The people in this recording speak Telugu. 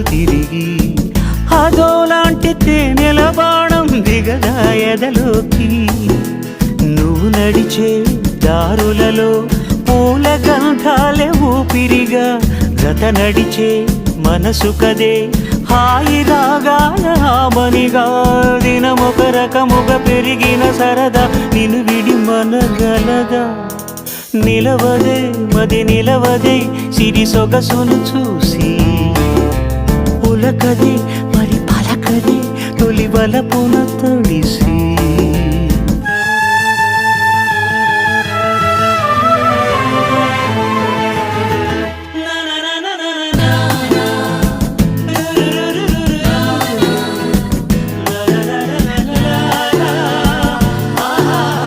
తిరిగి అదోలాంటి తేనెల బాణం దిగదా ఎదలోకి నువ్వు నడిచే దారులలో పూల గంధాలే ఊపిరిగా గత నడిచే మనసు కదే హాయి రాగాల హామనిగా దినమొక రకముగా పెరిగిన సరదా నిన్ను విడి మనగలదా నిలవదే మది నిలవదే సిరి సొగసును చూసి ఉలకదే మరి పలకదే తొలి బలపున